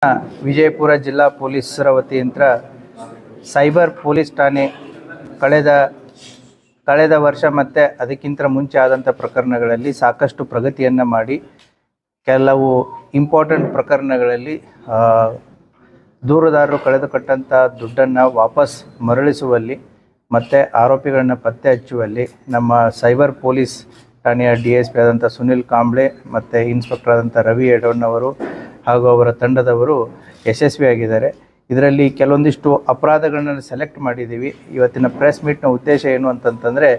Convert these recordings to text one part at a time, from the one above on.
ವಿಜಯಪುರ ಜಿಲ್ಲಾ ಪೊಲೀಸರ ವತಿಯಿಂದ ಸೈಬರ್ ಪೊಲೀಸ್ ಠಾಣೆ ಕಳೆದ ವರ್ಷ ಮತ್ತು ಅದಕ್ಕಿಂತ ಮುಂಚೆ ಆದಂಥ ಪ್ರಕರಣಗಳಲ್ಲಿ ಸಾಕಷ್ಟು ಪ್ರಗತಿಯನ್ನು ಮಾಡಿ ಕೆಲವು ಇಂಪಾರ್ಟೆಂಟ್ ಪ್ರಕರಣಗಳಲ್ಲಿ ದೂರುದಾರರು ಕಳೆದುಕೊಟ್ಟಂಥ ದುಡ್ಡನ್ನು ವಾಪಸ್ ಮರಳಿಸುವಲ್ಲಿ ಮತ್ತು ಆರೋಪಿಗಳನ್ನು ಪತ್ತೆ ಹಚ್ಚುವಲ್ಲಿ ನಮ್ಮ ಸೈಬರ್ ಪೊಲೀಸ್ ಠಾಣೆಯ DSP ಆದಂಥ ಸುನಿಲ್ ಕಾಂಬ್ಳೆ ಮತ್ತು ಇನ್ಸ್ಪೆಕ್ಟರ್ ಆದಂಥ ರವಿ ಎಡೋಣ್ಣವರು ಹಾಗೂ ಅವರ ತಂಡದವರು ಯಶಸ್ವಿಯಾಗಿದ್ದಾರೆ. ಇದರಲ್ಲಿ ಕೆಲವೊಂದಿಷ್ಟು ಅಪರಾಧಗಳನ್ನು ಸೆಲೆಕ್ಟ್ ಮಾಡಿದ್ದೀವಿ. ಇವತ್ತಿನ ಪ್ರೆಸ್ ಮೀಟ್ನ ಉದ್ದೇಶ ಏನು ಅಂತಂತಂದರೆ,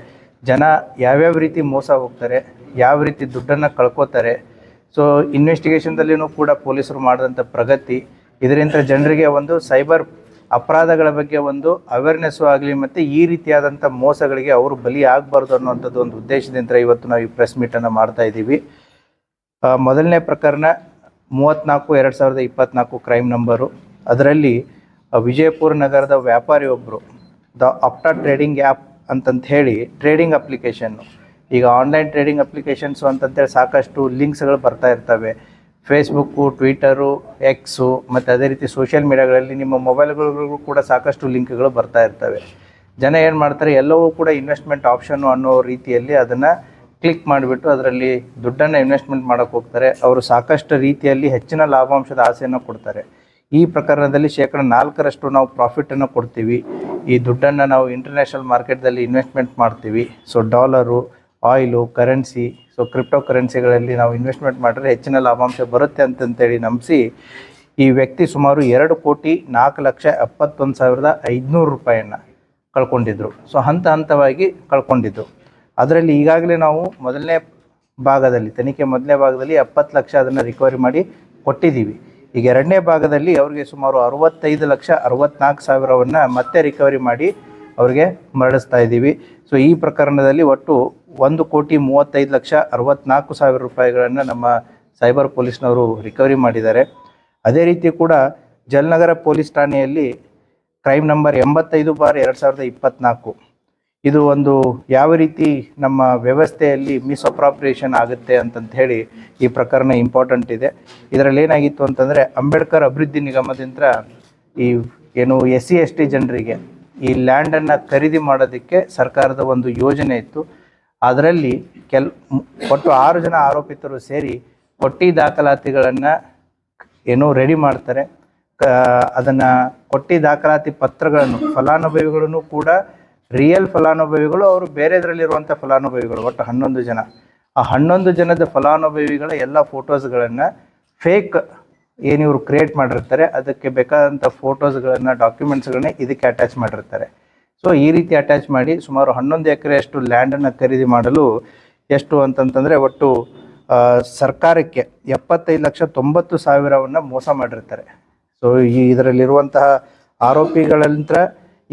ಜನ ಯಾವ್ಯಾವ ರೀತಿ ಮೋಸ ಹೋಗ್ತಾರೆ, ಯಾವ ರೀತಿ ದುಡ್ಡನ್ನು ಕಳ್ಕೋತಾರೆ. ಸೊ ಇನ್ವೆಸ್ಟಿಗೇಷನ್ದಲ್ಲಿಯೂ ಕೂಡ ಪೊಲೀಸರು ಮಾಡಿದಂಥ ಪ್ರಗತಿ, ಇದರಿಂದ ಜನರಿಗೆ ಒಂದು ಸೈಬರ್ ಅಪರಾಧಗಳ ಬಗ್ಗೆ ಒಂದು ಅವೇರ್ನೆಸ್ಸು ಆಗಲಿ ಮತ್ತು ಈ ರೀತಿಯಾದಂಥ ಮೋಸಗಳಿಗೆ ಅವರು ಬಲಿ ಆಗಬಾರ್ದು ಅನ್ನೋಂಥದ್ದು ಒಂದು ಉದ್ದೇಶದಿಂದ ಇವತ್ತು ನಾವು ಈ ಪ್ರೆಸ್ ಮೀಟನ್ನು ಮಾಡ್ತಾಯಿದ್ದೀವಿ. ಮೊದಲನೇ ಪ್ರಕರಣ 34/2024 ಕ್ರೈಮ್ ನಂಬರು. ಅದರಲ್ಲಿ ವಿಜಯಪುರ ನಗರದ ವ್ಯಾಪಾರಿ ಒಬ್ಬರು ದ ಆಪ್ಟಾ ಟ್ರೇಡಿಂಗ್ ಆ್ಯಪ್ ಅಂತಂತ ಹೇಳಿ ಟ್ರೇಡಿಂಗ್ ಅಪ್ಲಿಕೇಶನ್ನು, ಈಗ ಆನ್ಲೈನ್ ಟ್ರೇಡಿಂಗ್ ಅಪ್ಲಿಕೇಶನ್ಸು ಅಂತಂತೇಳಿ ಸಾಕಷ್ಟು ಲಿಂಕ್ಸ್ಗಳು ಬರ್ತಾ ಇರ್ತವೆ. ಫೇಸ್ಬುಕ್ಕು, ಟ್ವಿಟರು, ಎಕ್ಸು ಮತ್ತು ಅದೇ ರೀತಿ ಸೋಷಿಯಲ್ ಮೀಡಿಯಾಗಳಲ್ಲಿ ನಿಮ್ಮ ಮೊಬೈಲ್ಗಳಿಗೂ ಕೂಡ ಸಾಕಷ್ಟು ಲಿಂಕ್ಗಳು ಬರ್ತಾ ಇರ್ತವೆ. ಜನ ಏನು ಮಾಡ್ತಾರೆ, ಎಲ್ಲವೂ ಕೂಡ ಇನ್ವೆಸ್ಟ್ಮೆಂಟ್ ಆಪ್ಷನ್ನು ಅನ್ನೋ ರೀತಿಯಲ್ಲಿ ಅದನ್ನು ಕ್ಲಿಕ್ ಮಾಡಿಬಿಟ್ಟು ಅದರಲ್ಲಿ ದುಡ್ಡನ್ನು ಇನ್ವೆಸ್ಟ್ಮೆಂಟ್ ಮಾಡೋಕ್ಕೆ ಹೋಗ್ತಾರೆ. ಅವರು ಸಾಕಷ್ಟು ರೀತಿಯಲ್ಲಿ ಹೆಚ್ಚಿನ ಲಾಭಾಂಶದ ಆಸೆಯನ್ನು ಕೊಡ್ತಾರೆ. ಈ ಪ್ರಕರಣದಲ್ಲಿ 4% ನಾವು ಪ್ರಾಫಿಟನ್ನು ಕೊಡ್ತೀವಿ. ಈ ದುಡ್ಡನ್ನು ನಾವು ಇಂಟರ್ನ್ಯಾಷನಲ್ ಮಾರ್ಕೆಟ್ದಲ್ಲಿ ಇನ್ವೆಸ್ಟ್ಮೆಂಟ್ ಮಾಡ್ತೀವಿ. So dollar, oil, currency, so crypto ಕರೆನ್ಸಿಗಳಲ್ಲಿ ನಾವು ಇನ್ವೆಸ್ಟ್ಮೆಂಟ್ ಮಾಡಿದ್ರೆ ಹೆಚ್ಚಿನ ಲಾಭಾಂಶ ಬರುತ್ತೆ ಅಂತಂತೇಳಿ ನಂಬಿಸಿ ಈ ವ್ಯಕ್ತಿ ಸುಮಾರು 2,04,71,500 ರೂಪಾಯಿಯನ್ನು ಕಳ್ಕೊಂಡಿದ್ರು. ಸೊ ಹಂತವಾಗಿ ಕಳ್ಕೊಂಡಿದ್ದು. ಅದರಲ್ಲಿ ಈಗಾಗಲೇ ನಾವು ತನಿಖೆ ಮೊದಲನೇ ಭಾಗದಲ್ಲಿ 70 ಲಕ್ಷ ಅದನ್ನು ರಿಕವರಿ ಮಾಡಿ ಕೊಟ್ಟಿದ್ದೀವಿ. ಈಗ ಎರಡನೇ ಭಾಗದಲ್ಲಿ ಅವರಿಗೆ ಸುಮಾರು 65,64,000 ಮತ್ತೆ ರಿಕವರಿ ಮಾಡಿ ಅವರಿಗೆ ಮರಳಿಸ್ತಾ ಇದ್ದೀವಿ. ಸೊ ಈ ಪ್ರಕರಣದಲ್ಲಿ ಒಟ್ಟು 1,35,64,000 ರೂಪಾಯಿಗಳನ್ನು ನಮ್ಮ ಸೈಬರ್ ಪೊಲೀಸ್ನವರು ರಿಕವರಿ ಮಾಡಿದ್ದಾರೆ. ಅದೇ ರೀತಿ ಕೂಡ ಜಲನಗರ ಪೊಲೀಸ್ ಠಾಣೆಯಲ್ಲಿ ಕ್ರೈಮ್ ನಂಬರ್ 85/2024 ಇದು ಒಂದು ಯಾವ ರೀತಿ ನಮ್ಮ ವ್ಯವಸ್ಥೆಯಲ್ಲಿ ಮಿಸ್ಅಪ್ರಾಪ್ರಿಯೇಷನ್ ಆಗುತ್ತೆ ಅಂತಂತ ಹೇಳಿ ಈ ಪ್ರಕರಣ ಇಂಪಾರ್ಟೆಂಟ್ ಇದೆ. ಇದರಲ್ಲಿ ಏನಾಗಿತ್ತು ಅಂತಂದರೆ, ಅಂಬೇಡ್ಕರ್ ಅಭಿವೃದ್ಧಿ ನಿಗಮದಿಂದ ಈ ಏನು SC/ST ಜನರಿಗೆ ಈ ಲ್ಯಾಂಡನ್ನು ಖರೀದಿ ಮಾಡೋದಕ್ಕೆ ಸರ್ಕಾರದ ಒಂದು ಯೋಜನೆ ಇತ್ತು. ಅದರಲ್ಲಿ ಒಟ್ಟು 6 ಜನ ಆರೋಪಿತರು ಸೇರಿ ಕೊಟ್ಟಿ ದಾಖಲಾತಿಗಳನ್ನು ರೆಡಿ ಮಾಡ್ತಾರೆ. ಅದನ್ನು ಕೊಟ್ಟಿ ದಾಖಲಾತಿ ಪತ್ರಗಳನ್ನು ಫಲಾನುಭವಿಗಳನ್ನು ಕೂಡ ರಿಯಲ್ ಫಲಾನುಭವಿಗಳು, ಅವರು ಬೇರೆದರಲ್ಲಿರುವಂಥ ಫಲಾನುಭವಿಗಳು, ಒಟ್ಟು 11 ಜನ. ಆ 11 ಜನದ ಫಲಾನುಭವಿಗಳ ಎಲ್ಲ ಫೋಟೋಸ್ಗಳನ್ನು ಫೇಕ್ ಇವರು ಕ್ರಿಯೇಟ್ ಮಾಡಿರ್ತಾರೆ. ಅದಕ್ಕೆ ಬೇಕಾದಂಥ ಫೋಟೋಸ್ಗಳನ್ನು, ಡಾಕ್ಯುಮೆಂಟ್ಸ್ಗಳನ್ನ ಇದಕ್ಕೆ ಅಟ್ಯಾಚ್ ಮಾಡಿರ್ತಾರೆ. ಸೊ ಈ ರೀತಿ ಅಟ್ಯಾಚ್ ಮಾಡಿ ಸುಮಾರು 11 ಎಕರೆಯಷ್ಟು ಲ್ಯಾಂಡನ್ನು ಖರೀದಿ ಮಾಡಲು ಎಷ್ಟು ಅಂತಂತಂದರೆ ಒಟ್ಟು ಸರ್ಕಾರಕ್ಕೆ 75,90,000 ಮೋಸ ಮಾಡಿರ್ತಾರೆ. ಸೊ ಇದರಲ್ಲಿರುವಂತಹ ಆರೋಪಿಗಳಂತ್ರ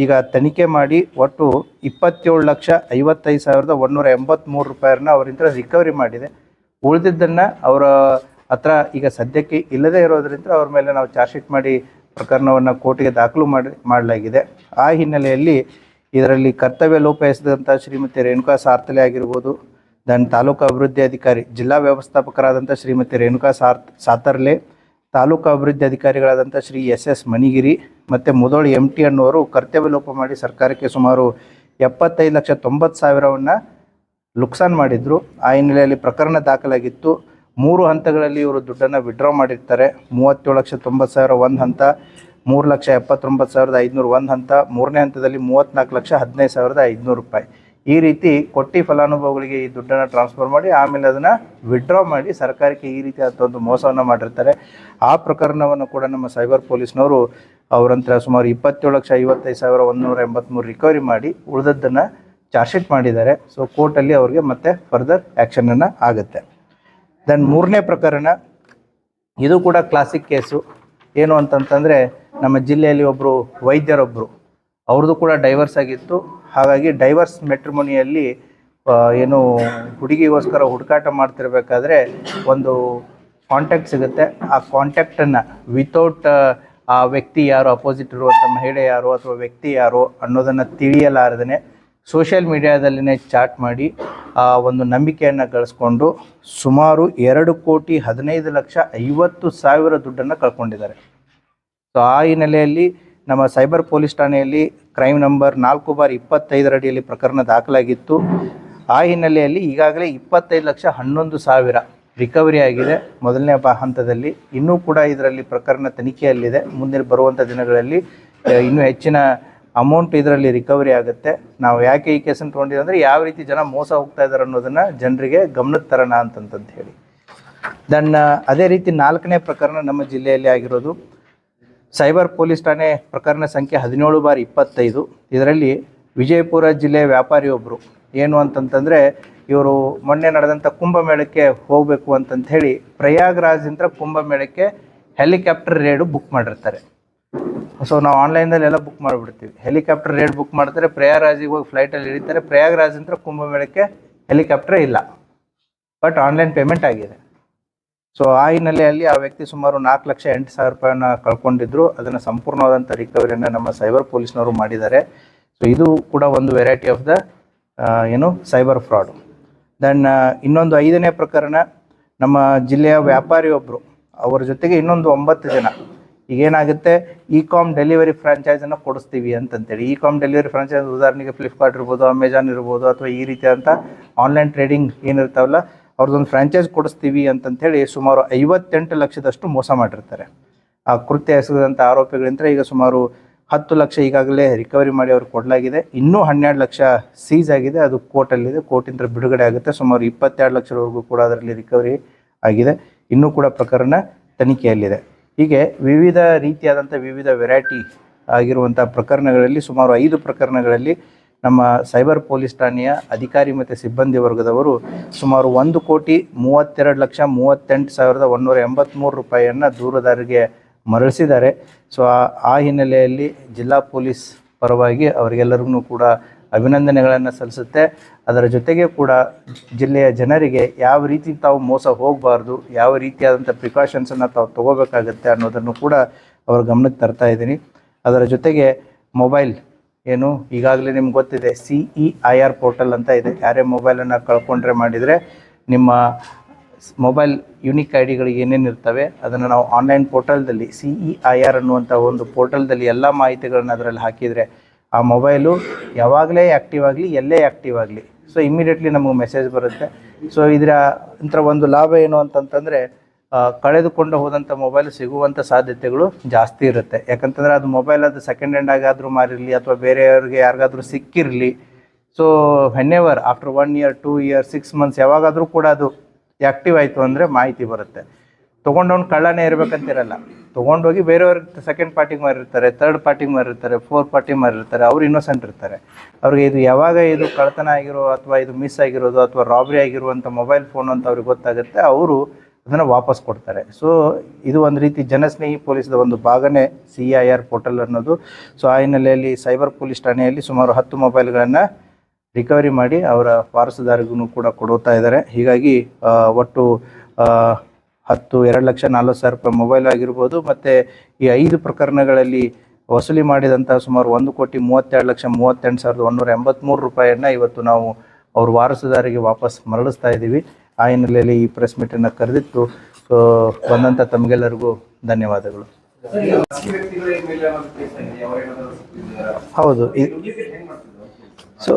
ಈಗ ತನಿಖೆ ಮಾಡಿ ಒಟ್ಟು 27,55,183 ರೂಪಾಯಿಯನ್ನು ಅವರಿಂದ ರಿಕವರಿ ಮಾಡಿದೆ. ಉಳಿದಿದ್ದನ್ನು ಅವರ ಹತ್ರ ಈಗ ಸದ್ಯಕ್ಕೆ ಇಲ್ಲದೇ ಇರೋದರಿಂದ ಅವ್ರ ಮೇಲೆ ನಾವು ಚಾರ್ಜ್ ಶೀಟ್ ಮಾಡಿ ಪ್ರಕರಣವನ್ನು ಕೋರ್ಟಿಗೆ ದಾಖಲು ಮಾಡಲಾಗಿದೆ. ಆ ಹಿನ್ನೆಲೆಯಲ್ಲಿ ಇದರಲ್ಲಿ ಕರ್ತವ್ಯ ಲೋಪ ಎಸೆದಂಥ ಶ್ರೀಮತಿ ರೇಣುಕಾ ಸಾರ್ತಲೆ ಆಗಿರ್ಬೋದು, ತಾಲೂಕು ಅಭಿವೃದ್ಧಿ ಅಧಿಕಾರಿ, ಜಿಲ್ಲಾ ವ್ಯವಸ್ಥಾಪಕರಾದಂಥ ಶ್ರೀಮತಿ ರೇಣುಕಾ ಸಾತರ್ಲೆ, ತಾಲೂಕು ಅಭಿವೃದ್ಧಿ ಅಧಿಕಾರಿಗಳಾದಂಥ ಶ್ರೀ SS ಮಣಿಗಿರಿ ಮತ್ತು ಮುದೋಳಿ MT ಅನ್ನೋರು ಕರ್ತವ್ಯ ಲೋಪ ಮಾಡಿ ಸರ್ಕಾರಕ್ಕೆ ಸುಮಾರು 75,90,000 ನುಕ್ಸಾನ್ ಮಾಡಿದ್ರು. ಆ ಹಿನ್ನೆಲೆಯಲ್ಲಿ ಪ್ರಕರಣ ದಾಖಲಾಗಿತ್ತು. 3 ಹಂತಗಳಲ್ಲಿ ಇವರು ದುಡ್ಡನ್ನು ವಿಡ್ರಾ ಮಾಡಿರ್ತಾರೆ. 37,90,000 ಒಂದು ಹಂತ, 3,79,500 ಒಂದು ಹಂತ, ಮೂರನೇ ಹಂತದಲ್ಲಿ 34,15,500 ರೂಪಾಯಿ. ಈ ರೀತಿ ಕೊಟ್ಟಿ ಫಲಾನುಭವಿಗಳಿಗೆ ಈ ದುಡ್ಡನ್ನು ಟ್ರಾನ್ಸ್ಫರ್ ಮಾಡಿ ಆಮೇಲೆ ಅದನ್ನು ವಿಡ್ರಾ ಮಾಡಿ ಸರ್ಕಾರಕ್ಕೆ ಈ ರೀತಿಯಾದ ಒಂದು ಮೋಸವನ್ನು ಮಾಡಿರ್ತಾರೆ. ಆ ಪ್ರಕರಣವನ್ನು ಕೂಡ ನಮ್ಮ ಸೈಬರ್ ಪೊಲೀಸ್ನವರು ಅವರಂತರ ಸುಮಾರು 27,55,183 ರಿಕವರಿ ಮಾಡಿ ಉಳಿದದ್ದನ್ನು ಚಾರ್ಜ್ ಶೀಟ್ ಮಾಡಿದ್ದಾರೆ. ಸೊ ಕೋರ್ಟಲ್ಲಿ ಅವ್ರಿಗೆ ಮತ್ತೆ ಫರ್ದರ್ ಆ್ಯಕ್ಷನನ್ನು ಆಗುತ್ತೆ. ದೆನ್ ಮೂರನೇ ಪ್ರಕರಣ, ಇದು ಕೂಡ ಕ್ಲಾಸಿಕ್ ಕೇಸು. ಏನು ಅಂತಂತಂದರೆ, ನಮ್ಮ ಜಿಲ್ಲೆಯಲ್ಲಿ ಒಬ್ಬರು ವೈದ್ಯರೊಬ್ಬರು, ಅವ್ರದ್ದು ಕೂಡ ಡೈವರ್ಸ್ ಆಗಿತ್ತು. ಹಾಗಾಗಿ ಡೈವರ್ಸ್ ಮೆಟ್ರಿಮೋನಿಯಲ್ಲಿ ಹುಡುಗಿಗೋಸ್ಕರ ಹುಡುಕಾಟ ಮಾಡ್ತಿರ್ಬೇಕಾದ್ರೆ ಒಂದು ಕಾಂಟ್ಯಾಕ್ಟ್ ಸಿಗುತ್ತೆ. ಆ ಕಾಂಟ್ಯಾಕ್ಟನ್ನು ವಿತೌಟ್ ಆ ವ್ಯಕ್ತಿ ಯಾರು, ಅಪೋಸಿಟ್ ಇರುವಂಥ ಮಹಿಳೆ ಯಾರು ಅಥವಾ ವ್ಯಕ್ತಿ ಯಾರು ಅನ್ನೋದನ್ನು ತಿಳಿಯಲಾರದೇ ಸೋಷಿಯಲ್ ಮೀಡಿಯಾದಲ್ಲಿನೇ ಚಾಟ್ ಮಾಡಿ ಒಂದು ನಂಬಿಕೆಯನ್ನು ಗಳಿಸ್ಕೊಂಡು ಸುಮಾರು 2,15,50,000 ದುಡ್ಡನ್ನು ಕಳ್ಕೊಂಡಿದ್ದಾರೆ. ಸೊ ಆ ಹಿನ್ನೆಲೆಯಲ್ಲಿ ನಮ್ಮ ಸೈಬರ್ ಪೊಲೀಸ್ ಠಾಣೆಯಲ್ಲಿ ಕ್ರೈಮ್ ನಂಬರ್ 4/25 ಅಡಿಯಲ್ಲಿ ಪ್ರಕರಣ ದಾಖಲಾಗಿತ್ತು. ಆ ಹಿನ್ನೆಲೆಯಲ್ಲಿ ಈಗಾಗಲೇ 25,11,000 ರಿಕವರಿ ಆಗಿದೆ ಮೊದಲನೇ ಹಂತದಲ್ಲಿ. ಇನ್ನೂ ಕೂಡ ಇದರಲ್ಲಿ ಪ್ರಕರಣ ತನಿಖೆಯಲ್ಲಿದೆ. ಮುಂದೆ ಬರುವಂಥ ದಿನಗಳಲ್ಲಿ ಇನ್ನೂ ಹೆಚ್ಚಿನ ಅಮೌಂಟ್ ಇದರಲ್ಲಿ ರಿಕವರಿ ಆಗುತ್ತೆ. ನಾವು ಯಾಕೆ ಈ ಕೇಸನ್ನು ತೊಗೊಂಡಿದ್ದೀವಿ ಅಂದರೆ ಯಾವ ರೀತಿ ಜನ ಮೋಸ ಹೋಗ್ತಾ ಇದ್ದಾರೆ ಅನ್ನೋದನ್ನು ಜನರಿಗೆ ಗಮನಕ್ಕೆ ತರೋಣ ಅಂತಂತ ಹೇಳಿ. ಅದೇ ರೀತಿ 4ನೇ ಪ್ರಕರಣ ನಮ್ಮ ಜಿಲ್ಲೆಯಲ್ಲಿ ಆಗಿರೋದು ಸೈಬರ್ ಪೊಲೀಸ್ ಠಾಣೆ ಪ್ರಕರಣ ಸಂಖ್ಯೆ 17/25. ಇದರಲ್ಲಿ ವಿಜಯಪುರ ಜಿಲ್ಲೆಯ ವ್ಯಾಪಾರಿಯೊಬ್ಬರು ಏನು ಅಂತಂತಂದರೆ, ಇವರು ಮೊನ್ನೆ ನಡೆದಂಥ ಕುಂಭಮೇಳಕ್ಕೆ ಹೋಗಬೇಕು ಅಂತಂತ ಹೇಳಿ ಪ್ರಯಾಗ್ರಾಜ್ದಿಂದ ಕುಂಭಮೇಳಕ್ಕೆ ಹೆಲಿಕಾಪ್ಟರ್ ರೇಡು ಬುಕ್ ಮಾಡಿರ್ತಾರೆ. ಸೊ ನಾವು ಆನ್ಲೈನಲ್ಲಿ ಎಲ್ಲ ಬುಕ್ ಮಾಡಿಬಿಡ್ತೀವಿ. ಹೆಲಿಕಾಪ್ಟರ್ ರೇಡ್ ಬುಕ್ ಮಾಡ್ತಾರೆ, ಪ್ರಯಾಗ್ರಾಜಿಗೆ ಹೋಗಿ ಫ್ಲೈಟಲ್ಲಿ ಇಳಿತಾರೆ. ಪ್ರಯಾಗ್ರಾಜ್ದಿಂದ ಕುಂಭಮೇಳಕ್ಕೆ ಹೆಲಿಕಾಪ್ಟರ್ ಇಲ್ಲ, ಬಟ್ ಆನ್ಲೈನ್ ಪೇಮೆಂಟ್ ಆಗಿದೆ. ಸೊ ಆ ಹಿನ್ನೆಲೆಯಲ್ಲಿ ಆ ವ್ಯಕ್ತಿ ಸುಮಾರು 4,08,000 ರೂಪಾಯಿನ ಕಳ್ಕೊಂಡಿದ್ರು. ಅದನ್ನು ಸಂಪೂರ್ಣವಾದಂಥ ರಿಕವರಿಯನ್ನು ನಮ್ಮ ಸೈಬರ್ ಪೊಲೀಸ್ನವರು ಮಾಡಿದ್ದಾರೆ. ಸೊ ಇದು ಕೂಡ ಒಂದು variety of the cyber fraud. ಇನ್ನೊಂದು 5ನೇ ಪ್ರಕರಣ ನಮ್ಮ ಜಿಲ್ಲೆಯ ವ್ಯಾಪಾರಿಯೊಬ್ಬರು, ಅವರ ಜೊತೆಗೆ ಇನ್ನೊಂದು 9 ಜನ. ಈಗೇನಾಗುತ್ತೆ, ಇ-ಕಾಮ್ ಡೆಲಿವರಿ ಫ್ರಾಂಚೈಸನ್ನು ಕೊಡಿಸ್ತೀವಿ ಅಂತಂತೇಳಿ. ಇ-ಕಾಮ್ ಡೆಲಿವರಿ ಫ್ರಾಂಚೈಸ್ ಉದಾಹರಣೆಗೆ ಫ್ಲಿಪ್ಕಾರ್ಟ್ ಇರ್ಬೋದು, ಅಮೆಜಾನ್ ಇರ್ಬೋದು, ಅಥವಾ ಈ ರೀತಿಯಾದಂಥ ಆನ್ಲೈನ್ ಟ್ರೇಡಿಂಗ್ ಏನಿರ್ತಾವಲ್ಲ ಅವ್ರದ್ದೊಂದು ಫ್ರಾಂಚೈಸ್ ಕೊಡಿಸ್ತೀವಿ ಅಂತಂಥೇಳಿ ಸುಮಾರು 58 ಲಕ್ಷದಷ್ಟು ಮೋಸ ಮಾಡಿರ್ತಾರೆ. ಆ ಕೃತ್ಯ ಎಸಗಿದಂಥ ಆರೋಪಿಗಳಿಂದ ಈಗ ಸುಮಾರು 10 ಲಕ್ಷ ಈಗಾಗಲೇ ರಿಕವರಿ ಮಾಡಿ ಅವ್ರಿಗೆ ಕೊಡಲಾಗಿದೆ. ಇನ್ನೂ 12 ಲಕ್ಷ ಸೀಸ್ ಆಗಿದೆ, ಅದು ಕೋರ್ಟಲ್ಲಿದೆ. ಕೋರ್ಟಿಂದ ಬಿಡುಗಡೆ ಆಗುತ್ತೆ. ಸುಮಾರು 22 ಲಕ್ಷದವರೆಗೂ ಕೂಡ ಅದರಲ್ಲಿ ರಿಕವರಿ ಆಗಿದೆ. ಇನ್ನೂ ಕೂಡ ಪ್ರಕರಣ ತನಿಖೆಯಲ್ಲಿದೆ. ಹೀಗೆ ವಿವಿಧ ರೀತಿಯಾದಂಥ ವಿವಿಧ ವೆರೈಟಿ ಆಗಿರುವಂಥ ಪ್ರಕರಣಗಳಲ್ಲಿ ಸುಮಾರು 5 ಪ್ರಕರಣಗಳಲ್ಲಿ ನಮ್ಮ ಸೈಬರ್ ಪೊಲೀಸ್ ಠಾಣೆಯ ಅಧಿಕಾರಿ ಮತ್ತು ಸಿಬ್ಬಂದಿ ವರ್ಗದವರು ಸುಮಾರು 1,32,38,183 ರೂಪಾಯಿಯನ್ನು ದೂರುದಾರರಿಗೆ ಮರಳಿಸಿದ್ದಾರೆ. ಸೊ ಆ ಹಿನ್ನೆಲೆಯಲ್ಲಿ ಜಿಲ್ಲಾ ಪೊಲೀಸ್ ಪರವಾಗಿ ಅವರಿಗೆಲ್ಲರಿಗೂ ಕೂಡ ಅಭಿನಂದನೆಗಳನ್ನು ಸಲ್ಲಿಸುತ್ತೆ. ಅದರ ಜೊತೆಗೆ ಕೂಡ ಜಿಲ್ಲೆಯ ಜನರಿಗೆ ಯಾವ ರೀತಿ ತಾವು ಮೋಸ ಹೋಗಬಾರ್ದು, ಯಾವ ರೀತಿಯಾದಂಥ ಪ್ರಿಕಾಷನ್ಸನ್ನು ತಾವು ತೊಗೋಬೇಕಾಗತ್ತೆ ಅನ್ನೋದನ್ನು ಕೂಡ ಅವರ ಗಮನಕ್ಕೆ ತರ್ತಾ ಇದ್ದೀನಿ. ಅದರ ಜೊತೆಗೆ ಮೊಬೈಲ್ ಏನು ಈಗಾಗಲೇ ನಿಮ್ಗೆ ಗೊತ್ತಿದೆ, CEIR ಪೋರ್ಟಲ್ ಅಂತ ಇದೆ. ಯಾರೇ ಮೊಬೈಲನ್ನು ಕಳ್ಕೊಂಡ್ರೆ ಮಾಡಿದರೆ ನಿಮ್ಮ ಮೊಬೈಲ್ ಯುನಿಕ್ ಐ ಡಿಗಳಿಗೆ ಏನೇನು ಇರ್ತವೆ ಅದನ್ನು ನಾವು ಆನ್ಲೈನ್ ಪೋರ್ಟಲ್ದಲ್ಲಿ CEIR ಅನ್ನುವಂಥ ಒಂದು ಪೋರ್ಟಲ್ದಲ್ಲಿ ಎಲ್ಲ ಮಾಹಿತಿಗಳನ್ನ ಅದರಲ್ಲಿ ಹಾಕಿದರೆ ಆ ಮೊಬೈಲು ಯಾವಾಗಲೇ ಆ್ಯಕ್ಟಿವ್ ಆಗಲಿ, ಎಲ್ಲೇ ಆ್ಯಕ್ಟಿವ್ ಆಗಲಿ, ಸೊ ಇಮ್ಮಿಡಿಯೇಟ್ಲಿ ನಮಗೆ ಮೆಸೇಜ್ ಬರುತ್ತೆ. ಸೊ ಇಂಥ ಒಂದು ಲಾಭ ಏನು ಅಂತಂತಂದರೆ ಕಳೆದುಕೊಂಡು ಹೋದಂಥ ಮೊಬೈಲ್ ಸಿಗುವಂಥ ಸಾಧ್ಯತೆಗಳು ಜಾಸ್ತಿ ಇರುತ್ತೆ. ಯಾಕಂತಂದರೆ ಅದು ಮೊಬೈಲ್ ಅದು ಸೆಕೆಂಡ್ ಹ್ಯಾಂಡ್ ಆಗಾದರೂ ಮಾರಿರಲಿ ಅಥವಾ ಬೇರೆಯವ್ರಿಗೆ ಯಾರಿಗಾದ್ರೂ ಸಿಕ್ಕಿರಲಿ, so whenever after 1 year 2 year 6 months ಯಾವಾಗಾದರೂ ಕೂಡ ಅದು ಆ್ಯಕ್ಟಿವ್ ಆಯಿತು ಅಂದರೆ ಮಾಹಿತಿ ಬರುತ್ತೆ. ತೊಗೊಂಡವ್ನು ಕಳ್ಳನೇ ಇರಬೇಕಂತಿರಲ್ಲ, ತೊಗೊಂಡೋಗಿ ಬೇರೆಯವ್ರಿಗೆ ಸೆಕೆಂಡ್ ಪಾರ್ಟಿಗೆ ಮಾರಿರ್ತಾರೆ, ಥರ್ಡ್ ಪಾರ್ಟಿಗೆ ಮಾರಿರ್ತಾರೆ, ಫೋರ್ತ್ ಪಾರ್ಟಿಗೆ ಮಾರಿರ್ತಾರೆ. ಅವ್ರು ಇನ್ನೋಸೆಂಟ್ ಇರ್ತಾರೆ. ಅವ್ರಿಗೆ ಇದು ಯಾವಾಗ ಇದು ಕಳ್ಳತನ ಆಗಿರೋ ಅಥವಾ ಇದು ಮಿಸ್ ಆಗಿರೋದು ಅಥವಾ ರಾಬ್ರಿ ಆಗಿರುವಂಥ ಮೊಬೈಲ್ ಫೋನ್ ಅಂತ ಅವ್ರಿಗೆ ಗೊತ್ತಾಗುತ್ತೆ, ಅವರು ಅದನ್ನು ವಾಪಸ್ ಕೊಡ್ತಾರೆ. ಸೊ ಇದು ಒಂದು ರೀತಿ ಜನಸ್ನೇಹಿ ಪೊಲೀಸ್ದ ಒಂದು ಭಾಗನೇ CEIR ಪೋರ್ಟಲ್ ಅನ್ನೋದು. ಸೊ ಆ ಹಿನ್ನೆಲೆಯಲ್ಲಿ ಸೈಬರ್ ಪೊಲೀಸ್ ಠಾಣೆಯಲ್ಲಿ ಸುಮಾರು 10 ಮೊಬೈಲ್ಗಳನ್ನು ರಿಕವರಿ ಮಾಡಿ ಅವರ ವಾರಸುದಾರಿಗೂ ಕೂಡ ಕೊಡುತ್ತಾ ಇದ್ದಾರೆ. ಹೀಗಾಗಿ ಒಟ್ಟು 2,40,40,000 ರೂಪಾಯಿ ಮೊಬೈಲ್ ಆಗಿರ್ಬೋದು, ಮತ್ತು ಈ 5 ಪ್ರಕರಣಗಳಲ್ಲಿ ವಸೂಲಿ ಮಾಡಿದಂಥ ಸುಮಾರು 1,32,38,183 ರೂಪಾಯಿಯನ್ನು ಇವತ್ತು ನಾವು ಅವ್ರ ವಾರಸುದಾರಿಗೆ ವಾಪಸ್ ಮರಳಿಸ್ತಾ ಇದ್ದೀವಿ. ಆ ಹಿನ್ನೆಲೆಯಲ್ಲಿ ಈ ಪ್ರೆಸ್ ಮೀಟನ್ನು ಕರೆದಿತ್ತು. ಸೊ ಬಂದಂಥ ತಮಗೆಲ್ಲರಿಗೂ ಧನ್ಯವಾದಗಳು. ಹೌದು, ಸೊ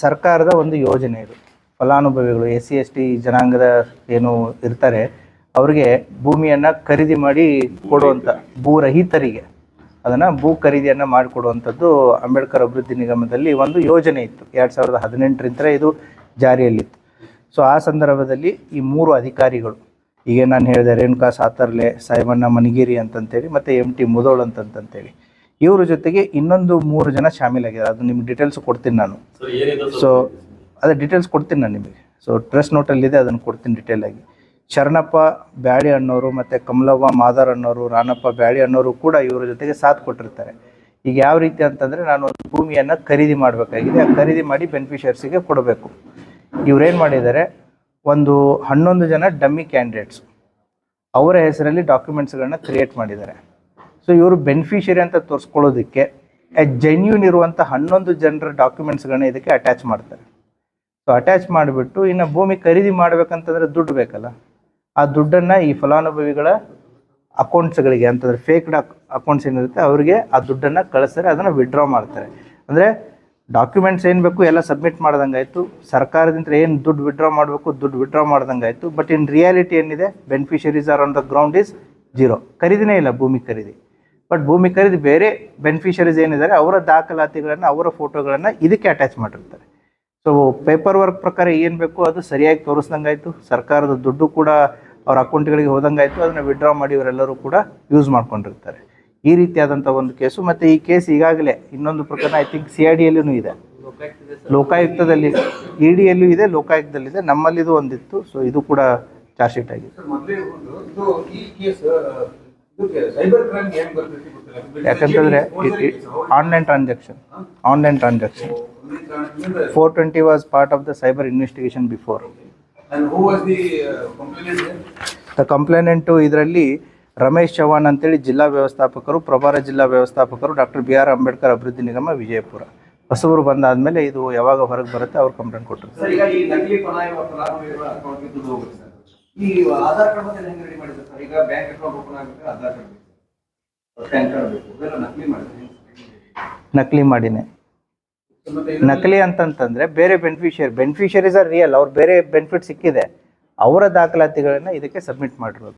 ಸರ್ಕಾರದ ಒಂದು ಯೋಜನೆ ಇದು. ಫಲಾನುಭವಿಗಳು SC/ST ಜನಾಂಗದ ಏನು ಇರ್ತಾರೆ ಅವರಿಗೆ ಭೂಮಿಯನ್ನು ಖರೀದಿ ಮಾಡಿ ಕೊಡುವಂಥ ಭೂರಹಿತರಿಗೆ ಅದನ್ನು ಭೂ ಖರೀದಿಯನ್ನು ಮಾಡಿಕೊಡುವಂಥದ್ದು ಅಂಬೇಡ್ಕರ್ ಅಭಿವೃದ್ಧಿ ನಿಗಮದಲ್ಲಿ ಒಂದು ಯೋಜನೆ ಇತ್ತು. 2018ರಿಂದ ಇದು ಜಾರಿಯಲ್ಲಿತ್ತು. ಸೊ ಆ ಸಂದರ್ಭದಲ್ಲಿ ಈ 3 ಅಧಿಕಾರಿಗಳು, ಈಗ ನಾನು ಹೇಳಿದೆ ರೇಣುಕಾ ಸಾತರ್ಲೆ, ಸಾಯಬಣ್ಣ ಮನಗಿರಿ ಅಂತಂತೇಳಿ ಮತ್ತು MT ಮುದೋಳ್ ಅಂತಂತೇಳಿ, ಇವ್ರ ಜೊತೆಗೆ ಇನ್ನೊಂದು 3 ಜನ ಶಾಮೀಲಾಗಿದ್ದಾರೆ. ಅದು ನಿಮ್ಗೆ ಡೀಟೇಲ್ಸ್ ಕೊಡ್ತೀನಿ ನಾನು. ಸೊ ಅದೇ ಡೀಟೇಲ್ಸ್ ಕೊಡ್ತೀನಿ ನಾನು ನಿಮಗೆ. ಸೊ ಪ್ರೆಸ್ ನೋಟಲ್ಲಿದೆ, ಅದನ್ನು ಕೊಡ್ತೀನಿ ಡೀಟೇಲಾಗಿ. ಶರಣಪ್ಪ ಬ್ಯಾಳಿ ಅನ್ನೋರು ಮತ್ತು ಕಮಲವ್ವ ಮಾದಾರ್ ಅನ್ನೋರು, ರಾಣಪ್ಪ ಬ್ಯಾಳಿ ಅನ್ನೋರು ಕೂಡ ಇವರ ಜೊತೆಗೆ ಸಾಥ್ ಕೊಟ್ಟಿರ್ತಾರೆ. ಈಗ ಯಾವ ರೀತಿ ಅಂತಂದರೆ, ನಾನು ಒಂದು ಭೂಮಿಯನ್ನು ಖರೀದಿ ಮಾಡಬೇಕಾಗಿದೆ, ಆ ಖರೀದಿ ಮಾಡಿ ಬೆನಿಫಿಷಿಯರ್ಸಿಗೆ ಕೊಡಬೇಕು. ಇವರೇನು ಮಾಡಿದ್ದಾರೆ, ಒಂದು 11 ಜನ ಡಮ್ಮಿ ಕ್ಯಾಂಡಿಡೇಟ್ಸ್ ಅವರ ಹೆಸರಲ್ಲಿ ಡಾಕ್ಯುಮೆಂಟ್ಸ್ಗಳನ್ನ ಕ್ರಿಯೇಟ್ ಮಾಡಿದ್ದಾರೆ. ಸೊ ಇವರು ಬೆನಿಫಿಷರಿ ಅಂತ ತೋರಿಸ್ಕೊಳ್ಳೋದಕ್ಕೆ ಜೆನ್ಯೂನ್ ಇರುವಂಥ 11 ಜನರ ಡಾಕ್ಯುಮೆಂಟ್ಸ್ಗಳನ್ನ ಇದಕ್ಕೆ ಅಟ್ಯಾಚ್ ಮಾಡ್ತಾರೆ. ಸೊ ಅಟ್ಯಾಚ್ ಮಾಡಿಬಿಟ್ಟು ಇನ್ನು ಭೂಮಿ ಖರೀದಿ ಮಾಡಬೇಕಂತಂದರೆ ದುಡ್ಡು ಬೇಕಲ್ಲ, ಆ ದುಡ್ಡನ್ನು ಈ ಫಲಾನುಭವಿಗಳ ಅಕೌಂಟ್ಸ್ಗಳಿಗೆ ಅಂತಂದರೆ ಫೇಕ್ಡ್ ಅಕೌಂಟ್ಸ್ ಏನಿರುತ್ತೆ ಅವರಿಗೆ ಆ ದುಡ್ಡನ್ನು ಕಳಿಸ್ತಾರೆ, ಅದನ್ನು ವಿಡ್ರಾ ಮಾಡ್ತಾರೆ. ಅಂದರೆ ಡಾಕ್ಯುಮೆಂಟ್ಸ್ ಏನು ಬೇಕು ಎಲ್ಲ ಸಬ್ಮಿಟ್ ಮಾಡ್ದಂಗಾಯಿತು, ಸರ್ಕಾರದಿಂದ ಏನು ದುಡ್ಡು ವಿಡ್ರಾ ಮಾಡಬೇಕು ದುಡ್ಡು ವಿಡ್ರಾ ಮಾಡ್ದಂಗಾಯಿತು. ಬಟ್ ಇನ್ ರಿಯಾಲಿಟಿ ಏನಿದೆ, beneficiaries are on the ground is zero. ಖರೀದಿನೇ ಇಲ್ಲ ಭೂಮಿ ಖರೀದಿ. ಬಟ್ ಭೂಮಿ ಖರೀದಿ ಬೇರೆ ಬೆನಿಫಿಷರೀಸ್ ಏನಿದ್ದಾರೆ ಅವರ ದಾಖಲಾತಿಗಳನ್ನು, ಅವರ ಫೋಟೋಗಳನ್ನು ಇದಕ್ಕೆ ಅಟ್ಯಾಚ್ ಮಾಡಿರ್ತಾರೆ. ಸೊ ಪೇಪರ್ ವರ್ಕ್ ಪ್ರಕಾರ ಏನು ಬೇಕು ಅದು ಸರಿಯಾಗಿ ತೋರಿಸ್ದಂಗಾಯಿತು, ಸರ್ಕಾರದ ದುಡ್ಡು ಕೂಡ ಅವ್ರ ಅಕೌಂಟ್ಗಳಿಗೆ ಹೋದಂಗಾಯಿತು, ಅದನ್ನು ವಿಡ್ರಾ ಮಾಡಿ ಇವರೆಲ್ಲರೂ ಕೂಡ ಯೂಸ್ ಮಾಡ್ಕೊಂಡಿರ್ತಾರೆ. ಈ ರೀತಿಯಾದಂಥ ಒಂದು ಕೇಸು. ಮತ್ತು ಈ ಕೇಸ್ ಈಗಾಗಲೇ ಇನ್ನೊಂದು ಪ್ರಕರಣ ಐ ಥಿಂಕ್ CID ಇದೆ, ಲೋಕಾಯುಕ್ತದಲ್ಲಿ, EDಯಲ್ಲೂ ಇದೆ, ಲೋಕಾಯುಕ್ತದಲ್ಲಿದೆ, ನಮ್ಮಲ್ಲಿದು ಒಂದಿತ್ತು. ಸೊ ಇದು ಕೂಡ ಚಾರ್ಜ್ ಶೀಟ್ ಆಗಿದೆ. ಯಾಕಂತಂದರೆ online transaction 420 was part of the cyber investigation before. The complainant ಇದರಲ್ಲಿ ರಮೇಶ್ ಚವ್ಹಾಣ್ ಅಂತೇಳಿ ಜಿಲ್ಲಾ ವ್ಯವಸ್ಥಾಪಕರು, ಪ್ರಭಾರ ಜಿಲ್ಲಾ ವ್ಯವಸ್ಥಾಪಕರು, ಡಾಕ್ಟರ್ BR ಅಂಬೇಡ್ಕರ್ ಅಭಿವೃದ್ಧಿ ನಿಗಮ, ವಿಜಯಪುರ. ಹೊಸಬರು ಬಂದಾದ್ಮೇಲೆ ಇದು ಯಾವಾಗ ಹೊರಗೆ ಬರುತ್ತೆ ಅವ್ರು ಕಂಪ್ಲೇಂಟ್ ಕೊಟ್ಟರು. ಈ ಆಧಾರ್ ಕಾರ್ಡ್ ಮತ್ತೆ ಹೆಂಗೆ ರೆಡಿ ಮಾಡಿದ್ರು ಸರ್? ಈಗ ಬ್ಯಾಂಕ್ ಅಕೌಂಟ್ ಓಪನ್ ಆಗಬೇಕು, ಆಧಾರ್ ಕಾರ್ಡ್ ಬೇಕು, ಪ್ಯಾನ್ ಕಾರ್ಡ್ ಬೇಕು, ಇದೆಲ್ಲ ನಕಲಿ ಮಾಡಿದ್ರೆ ನಕಲಿ ಮಾಡಿನೇ. ನಕಲಿ ಅಂತಂತಂದ್ರೆ ಬೇರೆ ಬೆನಿಫಿಷರೀಸ್ ಆರ್ ರಿಯಲ್, ಅವ್ರು ಬೇರೆ ಬೆನಿಫಿಟ್ ಸಿಕ್ಕಿದೆ, ಅವರ ದಾಖಲಾತಿಗಳನ್ನ ಇದಕ್ಕೆ ಸಬ್ಮಿಟ್ ಮಾಡಿರೋದು.